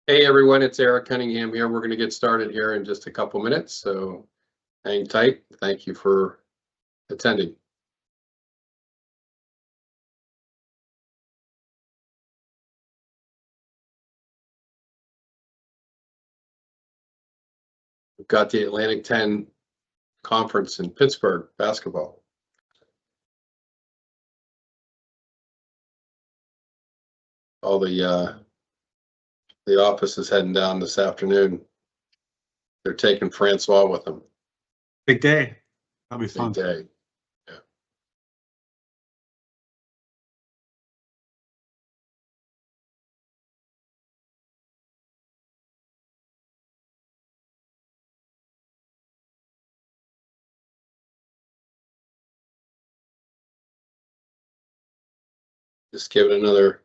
Hey everyone, it's Eric Cunningham here. We're going to get started here in just a couple minutes, so hang tight. Thank you for attending. We've got the Atlantic 10 conference in Pittsburgh, basketball. All the office is heading down this afternoon. They're taking Francois with them. Big day. That'll be fun. Big day. Yeah. Just give it another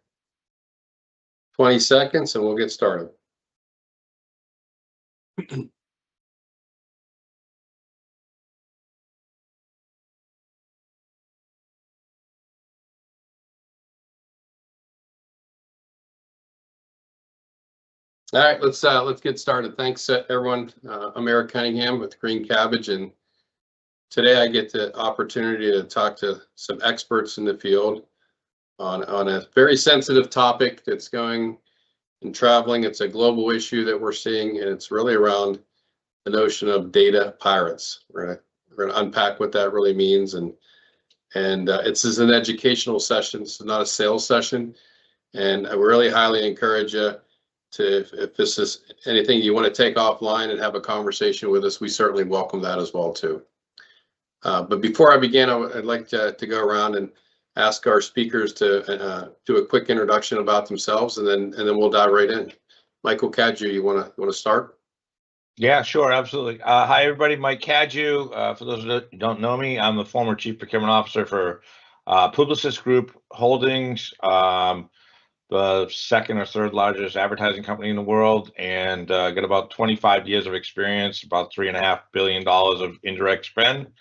20 seconds and we'll get started. All right, let's get started. Thanks, everyone. I'm Eric Cunningham with Green Cabbage, and today I get the opportunity to talk to some experts in the field on a very sensitive topic that's going and traveling. It's a global issue that we're seeing, and it's really around the notion of data pirates. We're gonna unpack what that really means, and it's an educational session, so not a sales session. And I really highly encourage you to, if this is anything you want to take offline and have a conversation with us, we certainly welcome that as well too. But before I begin, I'd like to go around and ask our speakers to do a quick introduction about themselves, and then we'll dive right in. Michael Cadieux, you want to start? Yeah, sure, absolutely. Hi, everybody. Mike Cadieux. For those who don't know me, I'm the former Chief Procurement Officer for Publicis Group Holdings, the second or third largest advertising company in the world, and got about 25 years of experience, about $3.5 billion of indirect spend.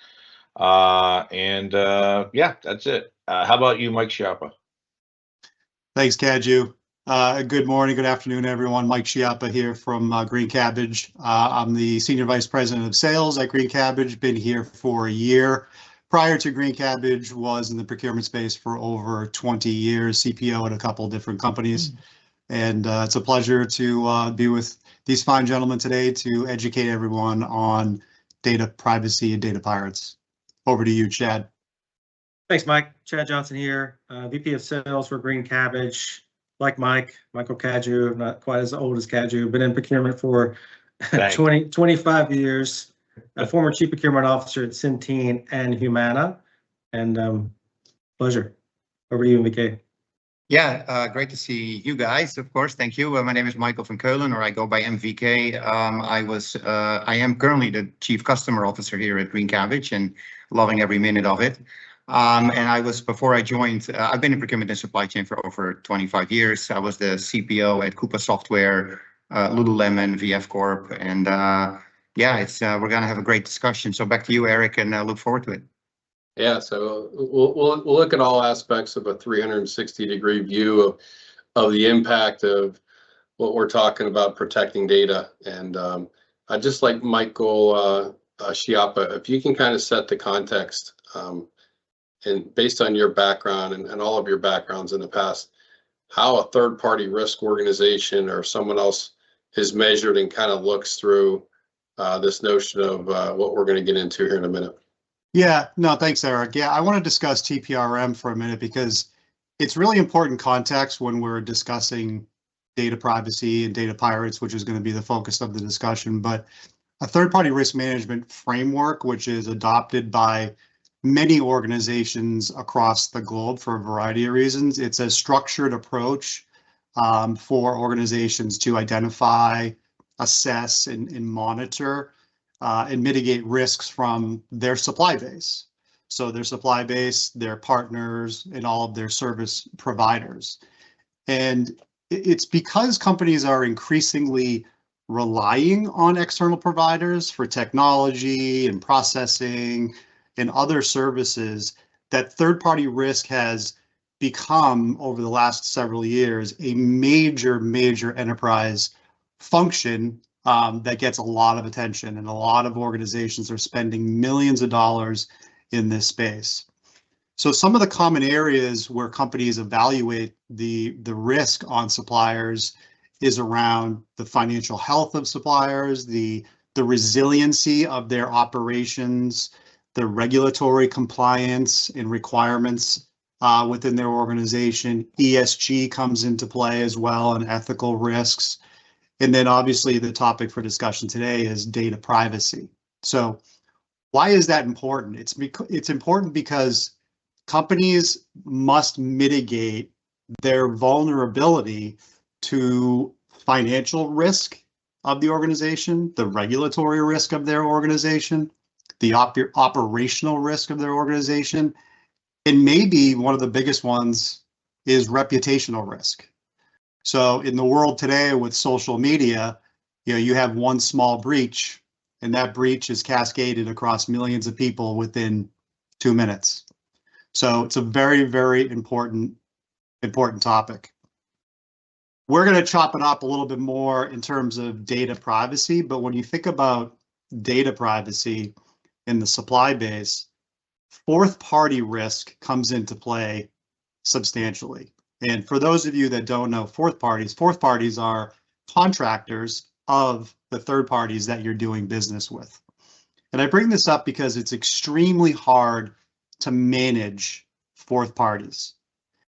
Yeah, that's it. How about you, Mike Schiappa? Thanks, Cadieux. Good morning, good afternoon, everyone. Mike Schiappa here from Green Cabbage. I'm the Senior Vice President of Sales at Green Cabbage, been here for a year. Prior to Green Cabbage, was in the procurement space for over 20 years, CPO at a couple different companies. And it's a pleasure to be with these fine gentlemen today to educate everyone on data privacy and data pirates. Over to you, Chad. Thanks, Mike. Chad Johnson here, VP of Sales for Green Cabbage. Like Michael Cadieux, not quite as old as Cadieux, been in procurement for 25 years. A former Chief Procurement Officer at Centene and Humana. And pleasure. Over to you, MK. Yeah, great to see you guys, of course. Thank you. My name is Michael van Keulen, or I go by MVK. I am currently the Chief Customer Officer here at Green Cabbage and loving every minute of it. Before I joined, I've been in procurement and supply chain for over 25 years. I was the CPO at Coupa Software, Lululemon, VF Corp, and yeah, we're gonna have a great discussion. So back to you, Eric, and I look forward to it. Yeah, so we'll look at all aspects of a 360-degree view of the impact of what we're talking about, protecting data. And I'd just like Michael Schiappa, if you can kind of set the context, and based on your background and all of your backgrounds in the past, how a third-party risk organization or someone else is measured and kind of looks through this notion of what we're going to get into here in a minute. Yeah, no, thanks, Eric. Yeah, I want to discuss TPRM for a minute because it's really important context when we're discussing data privacy and data pirates, which is going to be the focus of the discussion. But a third-party risk management framework, which is adopted by many organizations across the globe for a variety of reasons. It's a structured approach for organizations to identify, assess, and monitor and mitigate risks from their supply base. So their supply base, their partners, and all of their service providers. And it's because companies are increasingly relying on external providers for technology and processing and other services that third-party risk has become, over the last several years, a major enterprise function that gets a lot of attention, and a lot of organizations are spending millions of dollars in this space. So some of the common areas where companies evaluate the risk on suppliers is around the financial health of suppliers, the resiliency of their operations, the regulatory compliance and requirements within their organization. ESG comes into play as well, and ethical risks. And then obviously the topic for discussion today is data privacy. So why is that important? It's important because companies must mitigate their vulnerability to financial risk of the organization, the regulatory risk of their organization, the operational risk of their organization, and maybe one of the biggest ones is reputational risk. So in the world today with social media, you have one small breach, and that breach is cascaded across millions of people within 2 minutes. So it's a very, very important topic. We're going to chop it up a little bit more in terms of data privacy, but when you think about data privacy in the supply base, fourth party risk comes into play substantially. And for those of you that don't know fourth parties are contractors of the third parties that you're doing business with. And I bring this up because it's extremely hard to manage fourth parties.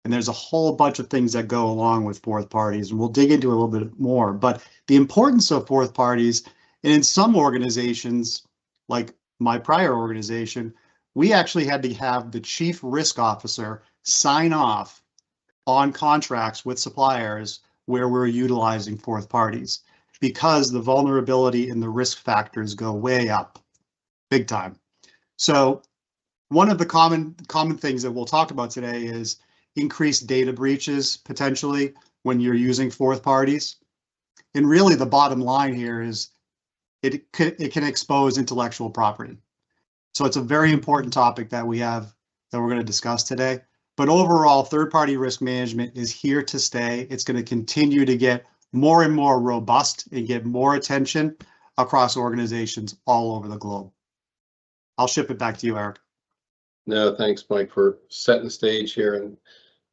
And there's a whole bunch of things that go along with fourth parties, and we'll dig into a little bit more. But the importance of fourth parties, and in some organizations, like my prior organization, we actually had to have the chief risk officer sign off on contracts with suppliers where we're utilizing fourth parties, because the vulnerability and the risk factors go way up big time. So one of the common things that we'll talk about today is increased data breaches potentially when you're using fourth parties. And really the bottom line here is it can expose intellectual property. So it's a very important topic that we're going to discuss today. But overall, third-party risk management is here to stay. It's going to continue to get more and more robust and get more attention across organizations all over the globe. I'll ship it back to you, Eric. No, thanks, Mike, for setting the stage here.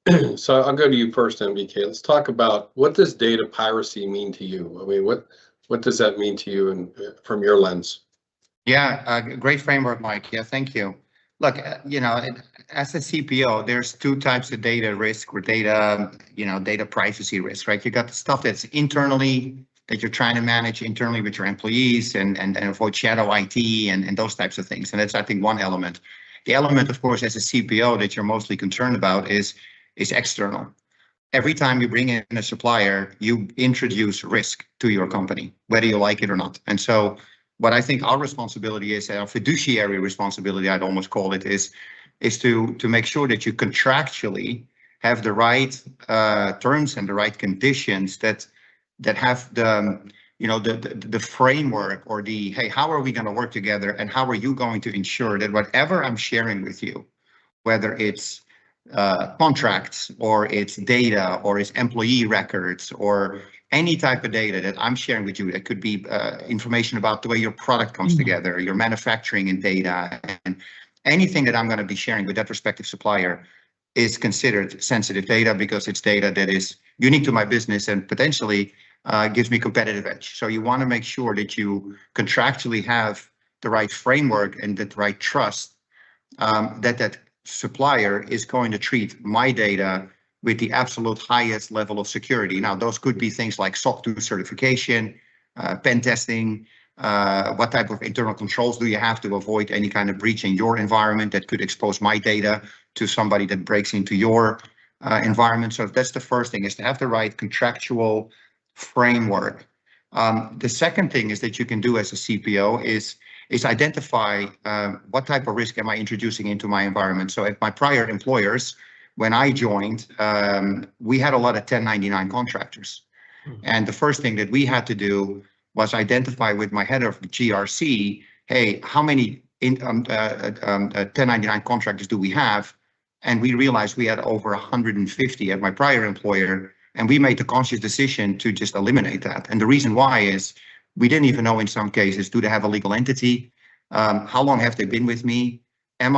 And so I'll go to you first, MBK. Let's talk about, what does data piracy mean to you? I mean, what does that mean to you, and from your lens? Yeah, great framework, Mike. Yeah, thank you. Look, as a CPO, there's two types of data risk or data privacy risk, right? You got the stuff that's internally, that you're trying to manage internally with your employees and avoid shadow IT and those types of things. And that's, I think, one element. The element, of course, as a CPO that you're mostly concerned about is external. Every time you bring in a supplier, you introduce risk to your company, whether you like it or not. And so what I think our responsibility is, our fiduciary responsibility, I'd almost call it, is to make sure that you contractually have the right terms and the right conditions that have the framework, or the, hey, how are we going to work together, and how are you going to ensure that whatever I'm sharing with you, whether it's contracts or it's data or it's employee records or any type of data that I'm sharing with you, that could be information about the way your product comes together, your manufacturing and data, and anything that I'm going to be sharing with that respective supplier is considered sensitive data, because it's data that is unique to my business and potentially gives me competitive edge. So you want to make sure that you contractually have the right framework and the right trust that supplier is going to treat my data with the absolute highest level of security. Now, those could be things like SOC 2 certification, pen testing, what type of internal controls do you have to avoid any kind of breach in your environment that could expose my data to somebody that breaks into your environment. So that's the first thing, is to have the right contractual framework. The second thing is that you can do as a CPO is identify what type of risk am I introducing into my environment. So at my prior employers, when I joined, we had a lot of 1099 contractors. And the first thing that we had to do was identify with my head of GRC, hey, how many 1099 contractors do we have? And we realized we had over 150 at my prior employer, And we made the conscious decision to just eliminate that. And the reason why is we didn't even know in some cases, do they have a legal entity? How long have they been with me? Are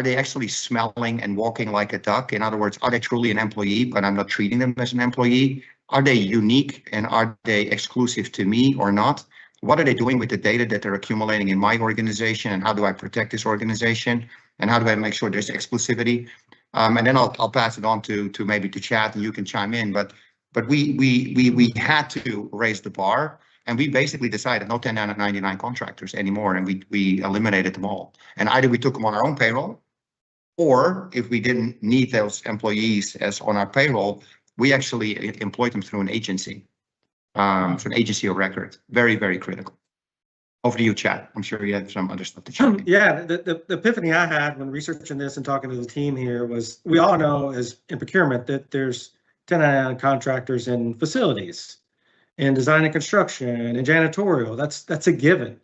they actually smelling and walking like a duck? In other words, are they truly an employee, but I'm not treating them as an employee? Are they unique and are they exclusive to me or not? What are they doing with the data that they're accumulating in my organization, and how do I protect this organization? And how do I make sure there's exclusivity? And then I'll pass it on to maybe to Chad, and you can chime in. But we had to raise the bar, and we basically decided no 1099 contractors anymore, and we eliminated them all. And either we took them on our own payroll, or if we didn't need those employees as on our payroll, we actually employed them through an agency, through an agency of record. Very, very critical. Over to you, Chad. I'm sure you have some other stuff to chime in. Yeah, the epiphany I had when researching this and talking to the team here was, we all know as in procurement that there's 1099 contractors in facilities, in design and construction, and janitorial. That's a given.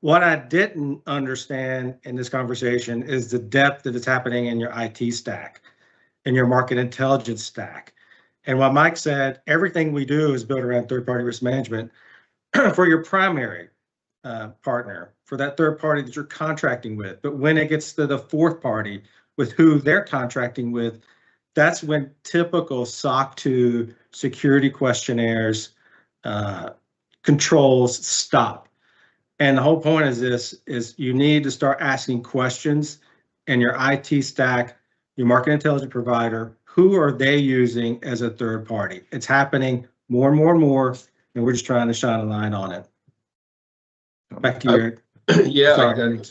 What I didn't understand in this conversation is the depth that is happening in your IT stack, in your market intelligence stack. And what Mike said, everything we do is built around third-party risk management for your primary partner, for that third party that you're contracting with. But when it gets to the fourth party with who they're contracting with, that's when typical SOC 2 security questionnaires, controls stop. And the whole point is is you need to start asking questions in your IT stack, your market intelligence provider, who are they using as a third party? It's happening more and more and more, and we're just trying to shine a light on it. Back to you, Eric. Yeah, Sorry.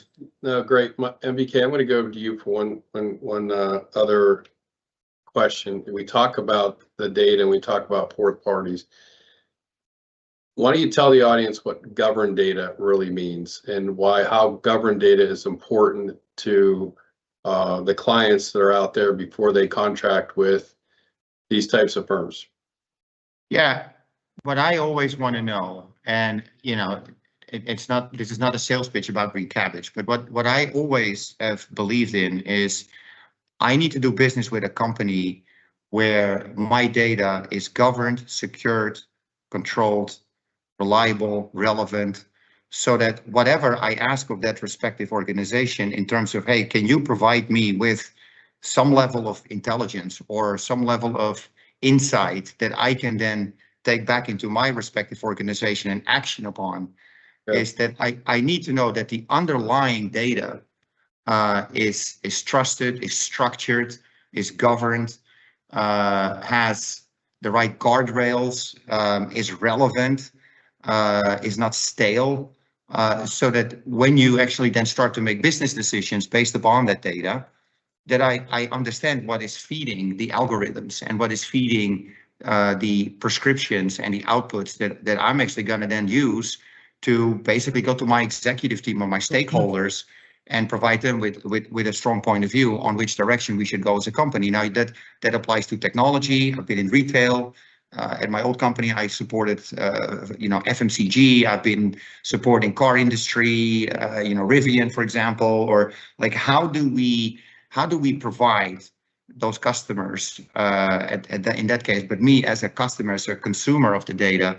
no, great. MVK, I'm going to go to you for one other question. We talk about the data and we talk about fourth parties. Why don't you tell the audience what governed data really means, and how governed data is important to the clients that are out there before they contract with these types of firms? Yeah, what I always want to know, and this is not a sales pitch about Green Cabbage, but what I always have believed in is I need to do business with a company where my data is governed, secured, controlled, reliable, relevant, so that whatever I ask of that respective organization in terms of, hey, can you provide me with some level of intelligence or some level of insight that I can then take back into my respective organization and action upon, is that I need to know that the underlying data is trusted, is structured, is governed, has the right guardrails, is relevant, is not stale, so that when you actually then start to make business decisions based upon that data, that I understand what is feeding the algorithms and what is feeding the prescriptions and the outputs that I'm actually going to then use to basically go to my executive team or my stakeholders and provide them with a strong point of view on which direction we should go as a company. Now that applies to technology. I've been in retail. At my old company, I supported, FMCG. I've been supporting car industry, Rivian, for example, or like, how do we provide those customers in that case, but me as a customer, as a consumer of the data,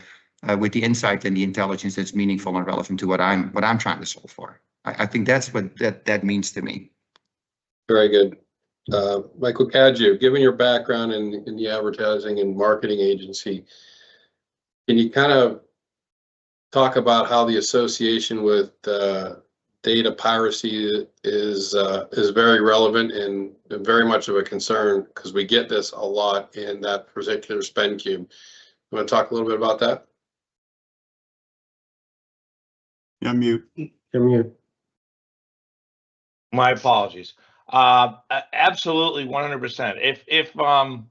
with the insight and the intelligence that's meaningful and relevant to what I'm trying to solve for. I think that's what that means to me. Very good. Michael Cadieux, given your background in the advertising and marketing agency, can you kind of talk about how the association with data piracy is very relevant and very much of a concern, because we get this a lot in that particular spend cube. You want to talk a little bit about that? Yeah, mute. You're mute. My apologies. Absolutely, 100%. If from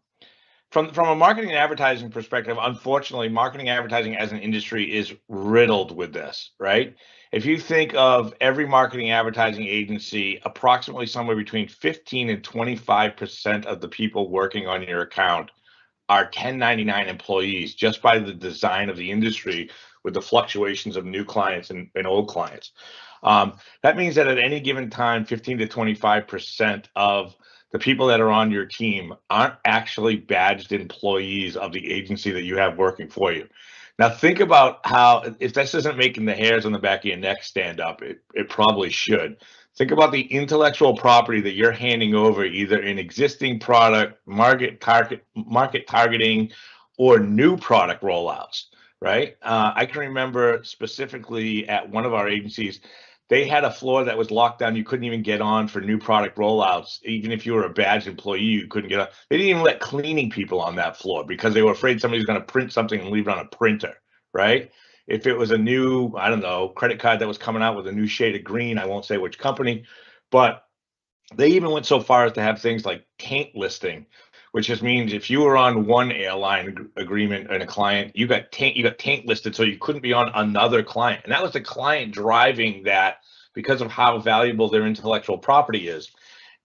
a marketing and advertising perspective, unfortunately, marketing and advertising as an industry is riddled with this, right? If you think of every marketing advertising agency, approximately somewhere between 15 and 25% of the people working on your account are 1099 employees, just by the design of the industry with the fluctuations of new clients and old clients. That means that at any given time, 15 to 25% of the people that are on your team aren't actually badged employees of the agency that you have working for you. Now think about how, if this isn't making the hairs on the back of your neck stand up, it probably should. Think about the intellectual property that you're handing over, either in existing product, market targeting, or new product rollouts, right? I can remember specifically at one of our agencies, they had a floor that was locked down. You couldn't even get on for new product rollouts. Even if you were a badged employee, you couldn't get on. They didn't even let cleaning people on that floor because they were afraid somebody's going to print something and leave it on a printer, right? If it was a new, I don't know, credit card that was coming out with a new shade of green, I won't say which company, but they even went so far as to have things like taint listing, which just means if you were on one airline agreement and a client, you got taint listed, so you couldn't be on another client. And that was the client driving that because of how valuable their intellectual property is.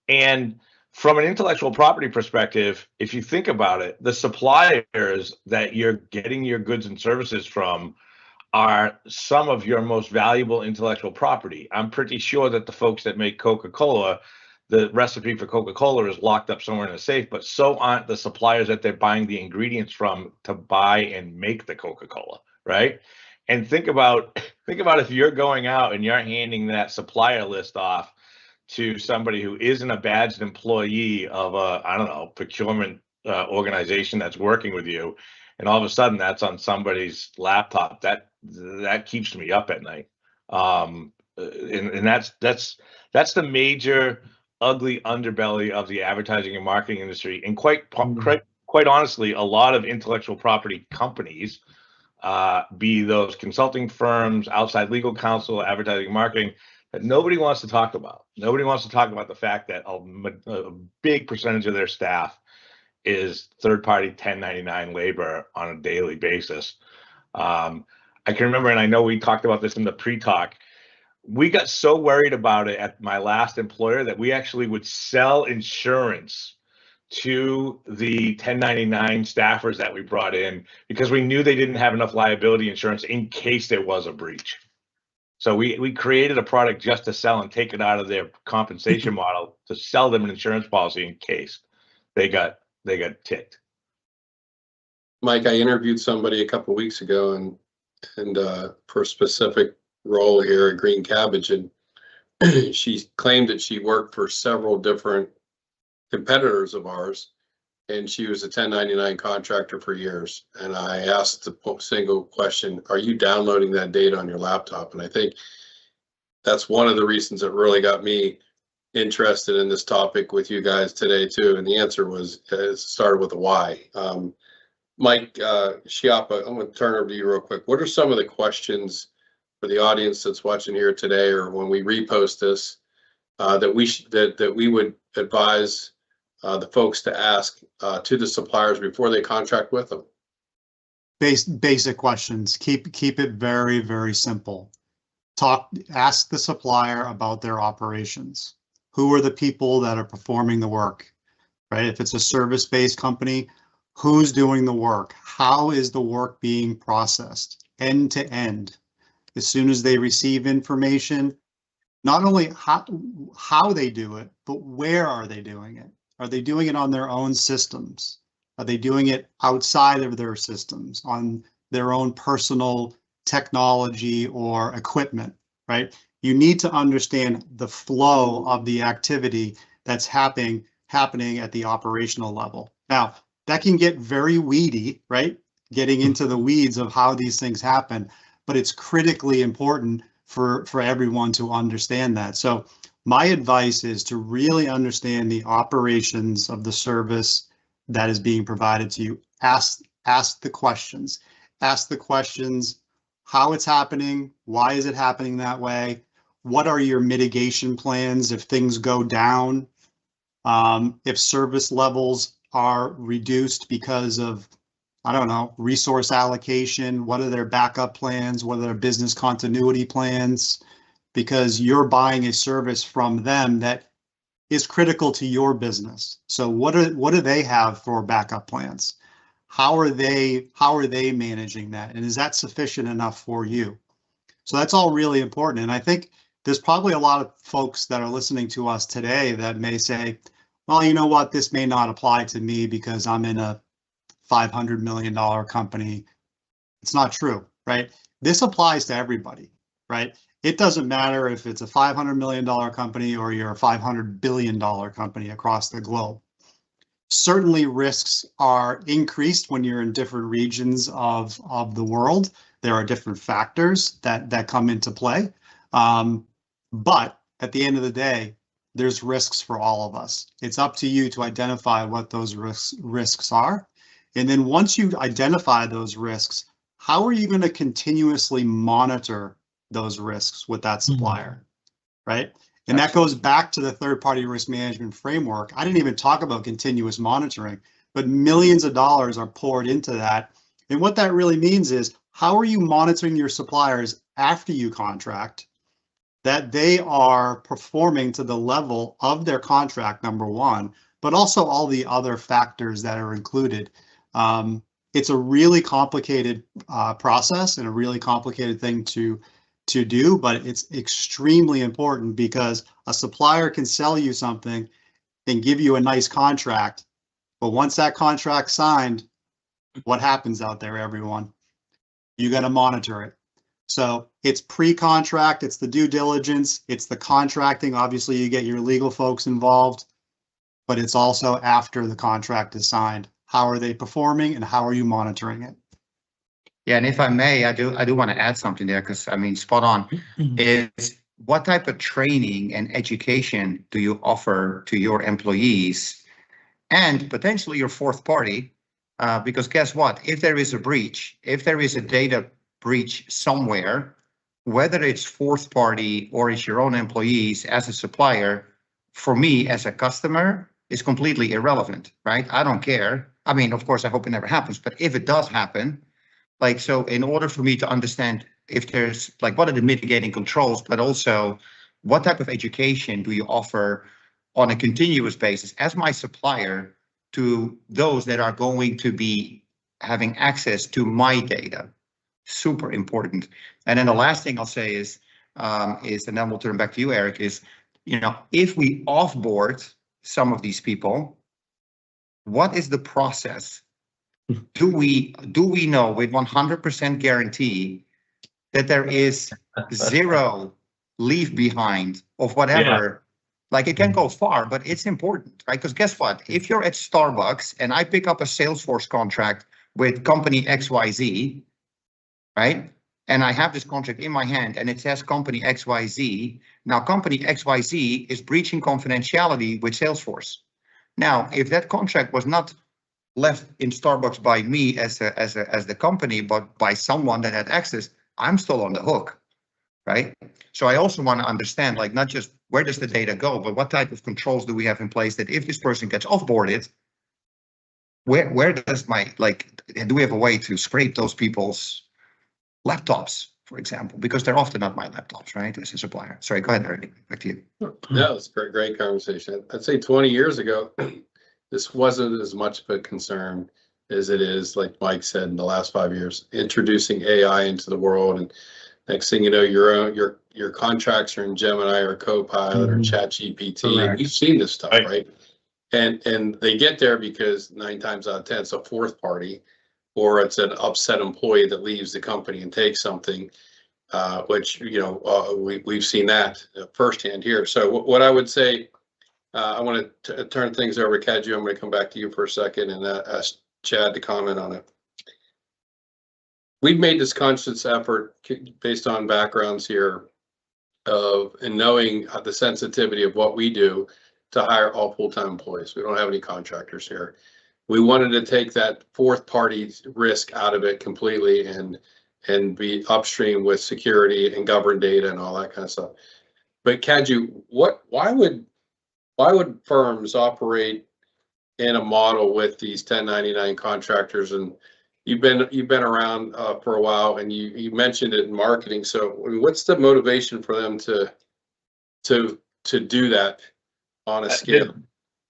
And from an intellectual property perspective, if you think about it, the suppliers that you're getting your goods and services from are some of your most valuable intellectual property. I'm pretty sure that the folks that make Coca-Cola, the recipe for Coca-Cola is locked up somewhere in a safe, but so aren't the suppliers that they're buying the ingredients from to buy and make the Coca-Cola, right? And think about if you're going out and you're handing that supplier list off to somebody who isn't a badged employee of a, I don't know, procurement organization that's working with you, and all of a sudden that's on somebody's laptop, that keeps me up at night. And that's the major ugly underbelly of the advertising and marketing industry. And quite honestly, a lot of intellectual property companies, be those consulting firms, outside legal counsel, advertising and marketing, that nobody wants to talk about. Nobody wants to talk about the fact that a big percentage of their staff is third-party 1099 labor on a daily basis. I can remember, and I know we talked about this in the pre-talk, we got so worried about it at my last employer that we actually would sell insurance to the 1099 staffers that we brought in because we knew they didn't have enough liability insurance in case there was a breach. So we created a product just to sell and take it out of their compensation model to sell them an insurance policy in case they got ticked. Mike, I interviewed somebody a couple of weeks ago and for a specific role here at Green Cabbage, and she claimed that she worked for several different competitors of ours, and she was a 1099 contractor for years. And I asked the single question, are you downloading that data on your laptop? And I think that's one of the reasons that really got me interested in this topic with you guys today too. And the answer was, it started with a why. Mike, Schiappa, I'm going to turn over to you real quick. What are some of the questions for the audience that's watching here today, or when we repost this, that we would advise the folks to ask to the suppliers before they contract with them? Basic questions. Keep it very, very simple. Ask the supplier about their operations. Who are the people that are performing the work, right? If it's a service-based company, who's doing the work? How is the work being processed end to end? As soon as they receive information, not only how they do it, but where are they doing it? Are they doing it on their own systems? Are they doing it outside of their systems, on their own personal technology or equipment, right? You need to understand the flow of the activity that's happening at the operational level. Now, that can get very weedy, right? Getting into the weeds of how these things happen, but it's critically important for everyone to understand that. So my advice is to really understand the operations of the service that is being provided to you. Ask the questions. Ask the questions, how it's happening, why is it happening that way? What are your mitigation plans if things go down? If service levels are reduced because of, I don't know, resource allocation, what are their backup plans? What are their business continuity plans? Because you're buying a service from them that is critical to your business. So what do they have for backup plans? How are they managing that? And is that sufficient enough for you? So that's all really important. And I think there's probably a lot of folks that are listening to us today that may say, well, you know what, this may not apply to me because I'm in a $500 million company. It's not true, right? This applies to everybody, right? It doesn't matter if it's a $500 million company or you're a $500 billion company across the globe. Certainly risks are increased when you're in different regions of the world. There are different factors that come into play. But at the end of the day, there's risks for all of us. It's up to you to identify what those risks are. And then once you identify those risks, how are you going to continuously monitor those risks with that supplier, right? And that goes back to the third-party risk management framework. I didn't even talk about continuous monitoring, but millions of dollars are poured into that. And what that really means is, how are you monitoring your suppliers after you contract, that they are performing to the level of their contract, number one, but also all the other factors that are included. It's a really complicated process and a really complicated thing to do, but it's extremely important because a supplier can sell you something and give you a nice contract, but once that contract's signed, what happens out there, everyone? You got to monitor it. So it's pre-contract, it's the due diligence, it's the contracting. Obviously, you get your legal folks involved, but it's also after the contract is signed. How are they performing and how are you monitoring it? Yeah, and if I may, I do want to add something there, because I mean, spot on. Is what type of training and education do you offer to your employees and potentially your fourth party? Because guess what? If there is a breach, if there is a data breach somewhere, whether it's fourth party or it's your own employees as a supplier, for me as a customer, is completely irrelevant, right? I don't care. I mean, of course, I hope it never happens, but if it does happen, like, so in order for me to understand if there's, like, what are the mitigating controls, but also what type of education do you offer on a continuous basis as my supplier to those that are going to be having access to my data? Super important. And then the last thing I'll say is, and then we'll turn back to you, Eric, is, you know, if we offboard some of these people, what is the process? Do we know with 100% guarantee that there is zero leave behind of whatever? Like, it can go far, but it's important, right? Because guess what? If you're at Starbucks and I pick up a Salesforce contract with company XYZ, right? And I have this contract in my hand and it says company XYZ. Now, company XYZ is breaching confidentiality with Salesforce. Now, if that contract was not left in Starbucks by me as the company, but by someone that had access, I'm still on the hook, right? So I also want to understand, like, not just where does the data go, but what type of controls do we have in place that if this person gets offboarded, where does my, like, do we have a way to scrape those people's laptops, for example, because they're often not my laptops, right, as a supplier. Sorry, go ahead, Eric, back to you. No, it's a great conversation. I'd say 20 years ago, this wasn't as much of a concern as it is, like Mike said, in the last 5 years, introducing AI into the world. And next thing you know, your contracts are in Gemini or Copilot or ChatGPT. And we've seen this stuff, right? And they get there because 9 times out of 10, it's a fourth party, or it's an upset employee that leaves the company and takes something, which, you know, we've seen that firsthand here. So what I would say, I want to turn things over to Cadieux. I'm going to come back to you for a second and ask Chad to comment on it. We've made this conscious effort based on backgrounds here and knowing the sensitivity of what we do to hire all full-time employees. We don't have any contractors here. We wanted to take that fourth party risk out of it completely and be upstream with security and governed data and all that kind of stuff. But Cadieux, why would firms operate in a model with these 1099 contractors? And you've been around for a while, and you mentioned it in marketing. So I mean, what's the motivation for them to do that on a scale?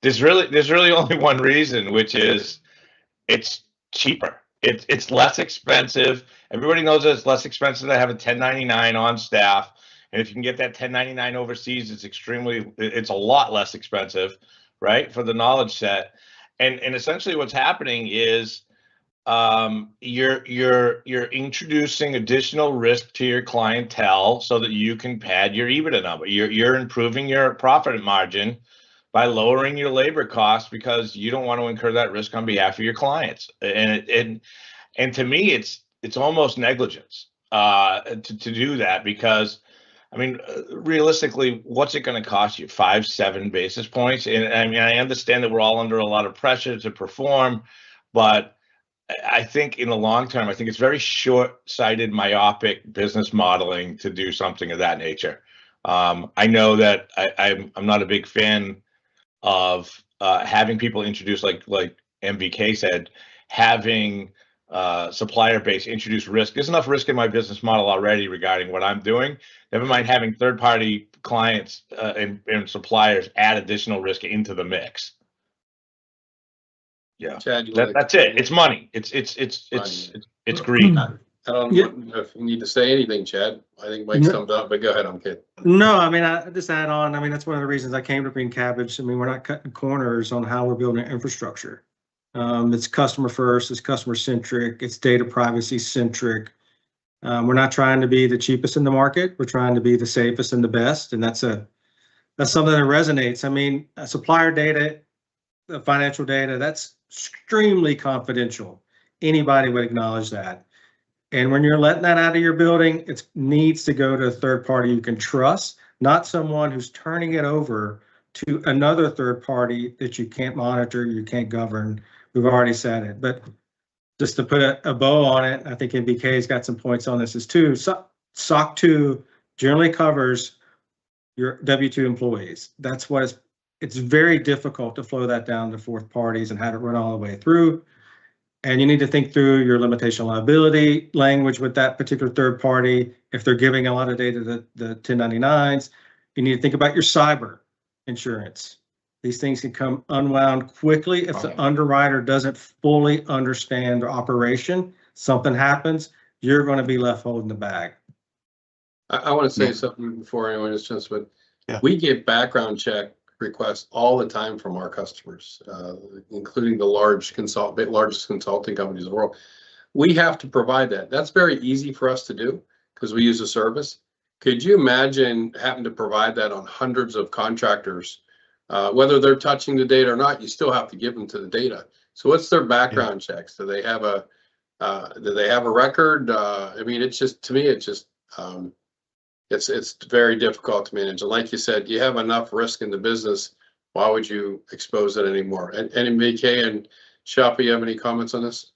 There's really only one reason, which is it's cheaper. It's less expensive. Everybody knows that it's less expensive to have a 1099 on staff. And if you can get that 1099 overseas, it's a lot less expensive. right, for the knowledge set. And essentially what's happening is you're introducing additional risk to your clientele so that you can pad your EBITDA number. You're improving your profit margin by lowering your labor costs because you don't want to incur that risk on behalf of your clients. And to me, it's almost negligence to do that, because I mean, realistically, what's it going to cost you? 5-7 basis points? And I mean, I understand that we're all under a lot of pressure to perform, but I think in the long term, I think it's very short-sighted, myopic business modeling to do something of that nature. I know that I'm not a big fan of having people introduce, like MVK said, having supplier base introduce risk. There's enough risk in my business model already regarding what I'm doing. Never mind having third-party clients and suppliers add additional risk into the mix. Yeah, Chad, that's it. It's money. It's greed. I don't know if you need to say anything, Chad. I think Mike's thumbs up, but go ahead. I'm kidding. No, I mean, I just add on. I mean, that's one of the reasons I came to Green Cabbage. I mean, we're not cutting corners on how we're building infrastructure. It's customer first. It's customer centric. It's data privacy centric. We're not trying to be the cheapest in the market. We're trying to be the safest and the best, and that's something that resonates. I mean, supplier data, financial data, that's extremely confidential. Anybody would acknowledge that. And when you're letting that out of your building, it needs to go to a third party you can trust, not someone who's turning it over to another third party that you can't monitor, you can't govern. We've already said it, but just to put a bow on it, I think MBK's got some points on this as too. SOC 2 generally covers your W-2 employees. That's what it's very difficult to flow that down to fourth parties and have it run all the way through. And you need to think through your limitation liability language with that particular third party. If they're giving a lot of data to the 1099s, you need to think about your cyber insurance. These things can come unwound quickly if the underwriter doesn't fully understand the operation. Something happens, you're going to be left holding the bag. I want to say something before anyone is just, but Yeah. we get background check requests all the time from our customers, including the largest consulting companies in the world. We have to provide that. That's very easy for us to do because we use a service. Could you imagine having to provide that on hundreds of contractors? Whether they're touching the data or not, you still have to give them to the data. So what's their background checks? Do they have a record? I mean, it's just, to me, it's just, it's very difficult to manage. And like you said, you have enough risk in the business. Why would you expose it anymore? And MBK and Schiappa, you have any comments on this?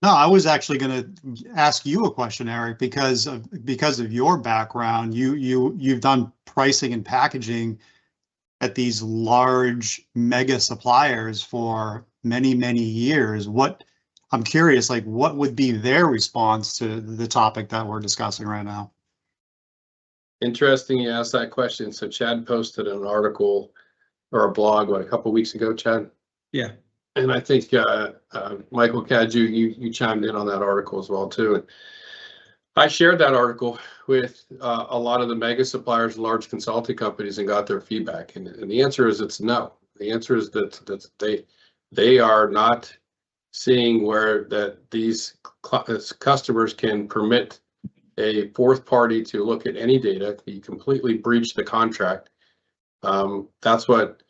No, I was actually going to ask you a question, Eric, because of your background. You've done pricing and packaging at these large mega suppliers for many years. I'm curious, like, what would be their response to the topic that we're discussing right now? Interesting you asked that question. So Chad posted an article or a blog, a couple of weeks ago, Chad? Yeah. And I think Michael Cadieux, you chimed in on that article as well too. And I shared that article with a lot of the mega suppliers and large consulting companies and got their feedback. And the answer is it's no. The answer is that they are not seeing where that these customers can permit a fourth party to look at any data. You completely breach the contract. That's what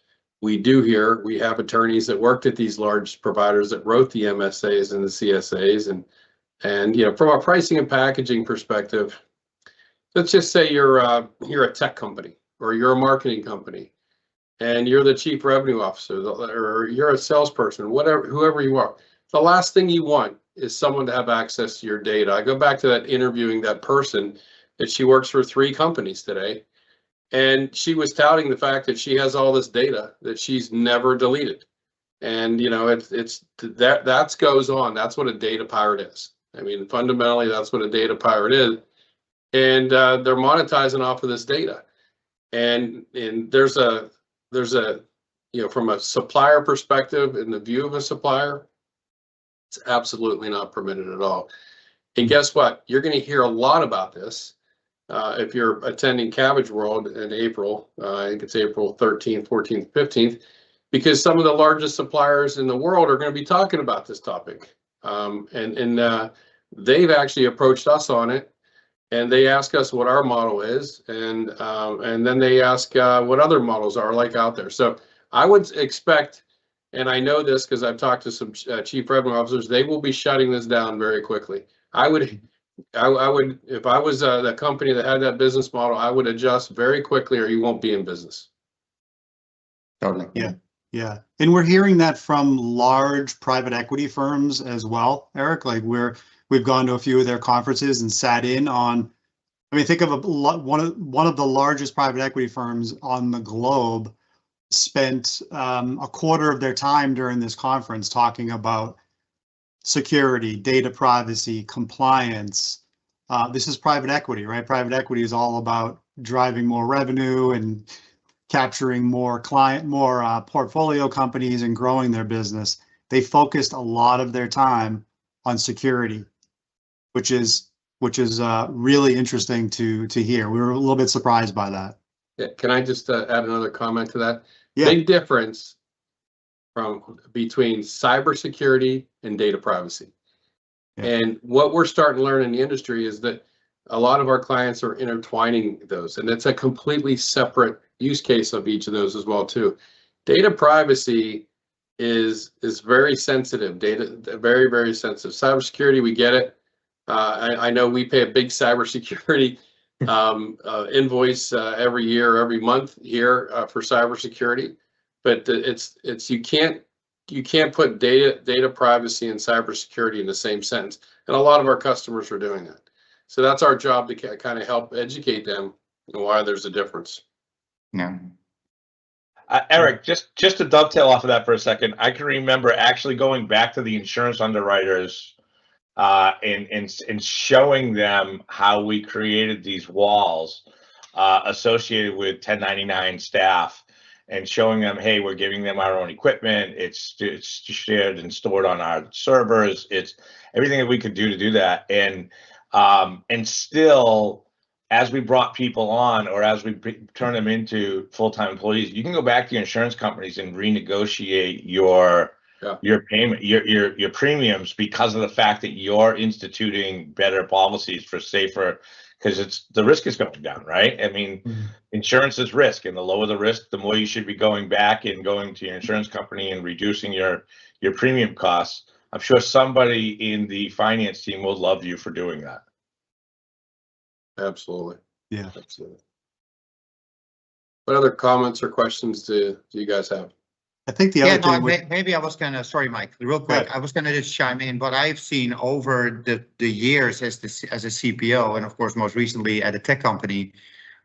we do here. We have attorneys that worked at these large providers that wrote the MSAs and the CSAs, and you know, from a pricing and packaging perspective, let's just say you're a tech company or you're a marketing company, and you're the chief revenue officer or you're a salesperson, whoever you are. The last thing you want is someone to have access to your data. I go back to that interviewing that person that she works for 3 companies today. And she was touting the fact that she has all this data that she's never deleted. And, you know, that goes on. That's what a data pirate is. I mean, fundamentally, that's what a data pirate is. And they're monetizing off of this data. And there's a, you know, from a supplier perspective, in the view of a supplier, it's absolutely not permitted at all. And guess what? You're going to hear a lot about this. If you're attending Cabbage World in April, I think it's April 13th, 14th, 15th, because some of the largest suppliers in the world are going to be talking about this topic. They've actually approached us on it, and they ask us what our model is, and then they ask what other models are like out there. So I would expect, and I know this because I've talked to some chief revenue officers, they will be shutting this down very quickly. I would, if I was the company that had that business model, I would adjust very quickly, or you won't be in business. Totally. Yeah. Yeah. And we're hearing that from large private equity firms as well, Eric. Like we've gone to a few of their conferences and sat in on, I mean, think of one of the largest private equity firms on the globe spent a quarter of their time during this conference talking about security, data privacy, compliance. This is private equity, right? Private equity is all about driving more revenue and capturing more portfolio companies and growing their business. They focused a lot of their time on security, which is really interesting to hear. We were a little bit surprised by that. Yeah, can I just add another comment to that? Yeah. Big difference between cybersecurity and data privacy. Yeah. And what we're starting to learn in the industry is that a lot of our clients are intertwining those, and it's a completely separate use case of each of those as well too. Data privacy is very sensitive. Data, very, very sensitive. Cybersecurity, we get it. I know we pay a big cybersecurity invoice every year, every month here for cybersecurity, but you can't put data privacy and cybersecurity in the same sentence, and a lot of our customers are doing that. So that's our job to kind of help educate them on why there's a difference. Yeah. Eric, just to dovetail off of that for a second, I can remember actually going back to the insurance underwriters and showing them how we created these walls associated with 1099 staff, and showing them, hey, we're giving them our own equipment. It's shared and stored on our servers. It's everything that we could do to do that. And still, as we brought people on, or as we turn them into full-time employees, you can go back to your insurance companies and renegotiate your payment, your premiums, because of the fact that you're instituting better policies for safer, because the risk is going down, right? I mean, insurance is risk, and the lower the risk, the more you should be going back and going to your insurance company and reducing your premium costs. I'm sure somebody in the finance team will love you for doing that. Absolutely. Yeah. Absolutely. What other comments or questions do you guys have? I think the other thing maybe I was gonna, sorry, Mike, real quick. I was gonna just chime in. What I've seen over the years as a CPO, and of course most recently at a tech company,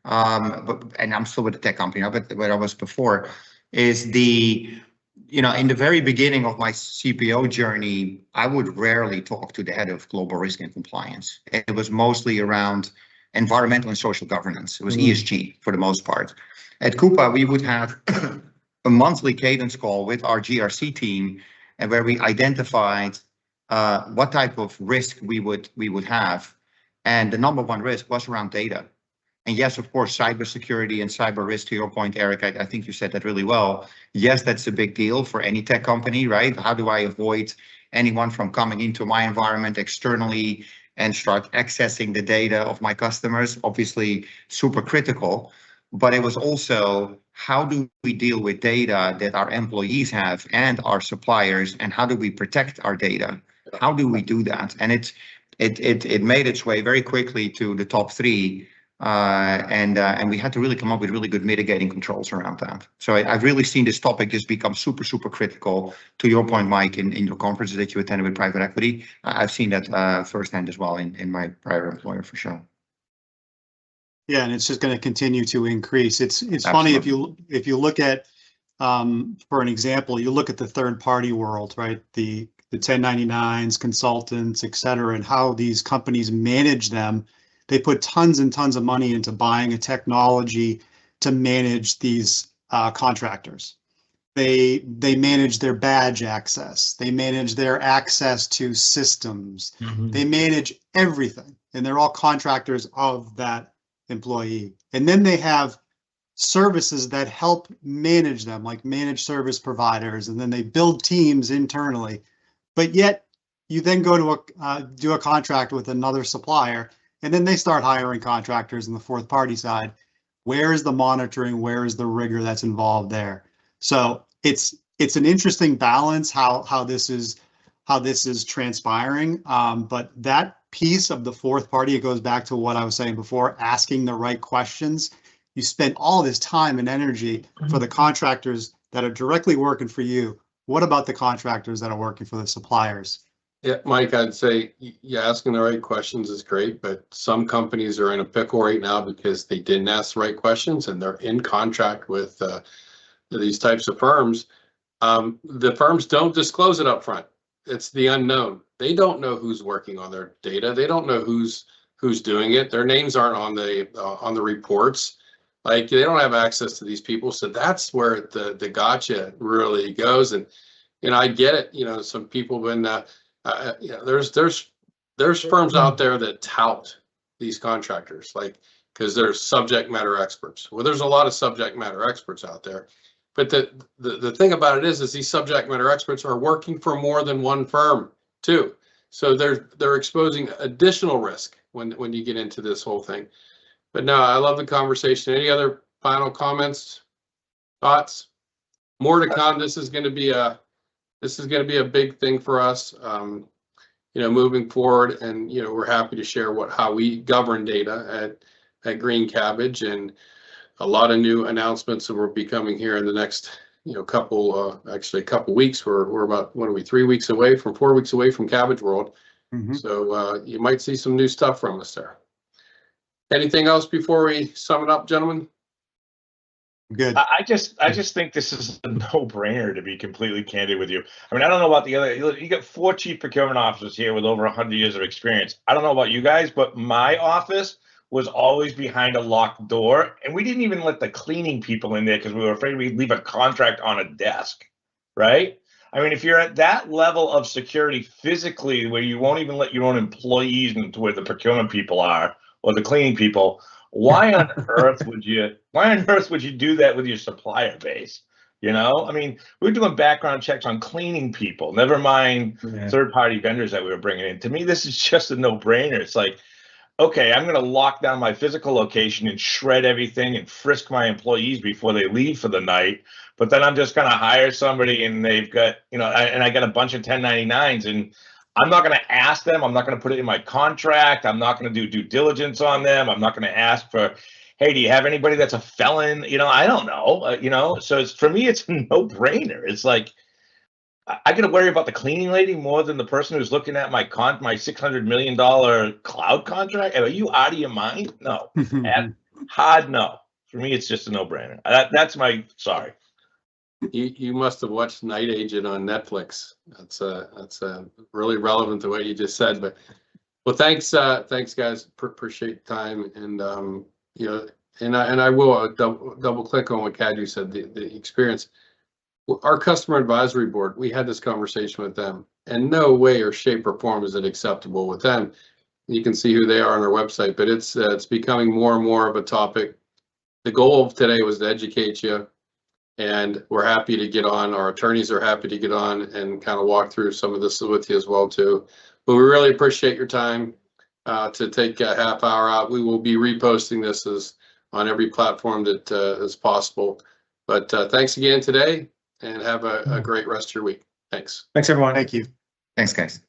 and I'm still with the tech company now, but where I was before, is in the very beginning of my CPO journey, I would rarely talk to the head of global risk and compliance. It was mostly around environmental and social governance. It was ESG for the most part. At Coupa, we would have a monthly cadence call with our GRC team, and where we identified what type of risk we would have. And the number one risk was around data. And yes, of course, cybersecurity and cyber risk, to your point, Eric, I think you said that really well. Yes, that's a big deal for any tech company, right? How do I avoid anyone from coming into my environment externally and start accessing the data of my customers? Obviously, super critical. But it was also, how do we deal with data that our employees have and our suppliers, and how do we protect our data? How do we do that? And it made its way very quickly to the top three. And we had to really come up with really good mitigating controls around that. So I've really seen this topic just become super, super critical. To your point, Mike, in your conferences that you attended with private equity, I've seen that firsthand as well in my prior employer, for sure. Yeah, and it's just going to continue to increase. It's funny if you look at, for an example, you look at the third party world, right? The 1099s, consultants, et cetera, and how these companies manage them. They put tons and tons of money into buying a technology to manage these contractors. They manage their badge access. They manage their access to systems. They manage everything, and they're all contractors of that employee. And then they have services that help manage them, like managed service providers, and then they build teams internally. But yet you then go to do a contract with another supplier, and then they start hiring contractors in the fourth party side. Where is the monitoring? Where is the rigor that's involved there? So it's an interesting balance how this is transpiring. But that piece of the fourth party, it goes back to what I was saying before, asking the right questions. You spend all this time and energy for the contractors that are directly working for you. What about the contractors that are working for the suppliers? Yeah, Mike, I'd say asking the right questions is great, but some companies are in a pickle right now because they didn't ask the right questions and they're in contract with these types of firms. The firms don't disclose it up front. It's the unknown. They don't know who's working on their data. They don't know who's doing it. Their names aren't on the reports. Like, they don't have access to these people. So that's where the gotcha really goes. And, I get it. Some people have been, there's firms out there that tout these contractors, like, because they're subject matter experts. Well, there's a lot of subject matter experts out there. But the thing about it is these subject matter experts are working for more than one firm too. So they're exposing additional risk when you get into this whole thing. But no, I love the conversation. Any other final comments, thoughts? More to come. This is going to be a big thing for us, moving forward. And we're happy to share how we govern data at Green Cabbage, and a lot of new announcements that will be coming here in the next couple weeks. We're about 4 weeks away from Cabbage World. Mm-hmm. So you might see some new stuff from us there. Anything else before we sum it up, gentlemen? Good. I just think this is a no-brainer, to be completely candid with you. I mean, I don't know about the other. You got 4 chief procurement officers here with over 100 years of experience. I don't know about you guys, but my office was always behind a locked door, and we didn't even let the cleaning people in there because we were afraid we'd leave a contract on a desk, right? I mean, if you're at that level of security physically, where you won't even let your own employees into where the procurement people are or the cleaning people, why on earth would you do that with your supplier base? I mean, we're doing background checks on cleaning people, never mind third-party vendors that we were bringing in. To me, this is just a no-brainer. It's like, okay, I'm going to lock down my physical location and shred everything and frisk my employees before they leave for the night. But then I'm just going to hire somebody, and they've got, and I got a bunch of 1099s, and I'm not going to ask them. I'm not going to put it in my contract. I'm not going to do due diligence on them. I'm not going to ask for, hey, do you have anybody that's a felon? I don't know. So for me, it's a no-brainer. It's like, I got to worry about the cleaning lady more than the person who's looking at my $600 million cloud contract. Are you out of your mind? No. Hard no. For me, it's just a no-brainer. That's my sorry. You must have watched Night Agent on Netflix. That's really relevant to what you just said. But thanks guys. Appreciate the time, and I will double click on what Cadieux said. The experience. Our customer advisory board, we had this conversation with them, and no way or shape or form is it acceptable with them. You can see who they are on our website, but it's becoming more and more of a topic. The goal of today was to educate you, and we're happy to get on. Our attorneys are happy to get on and kind of walk through some of this with you as well too. But we really appreciate your time to take a half hour out. We will be reposting this on every platform that is possible. But thanks again today. And have a great rest of your week. Thanks. Thanks, everyone. Thank you. Thanks, guys.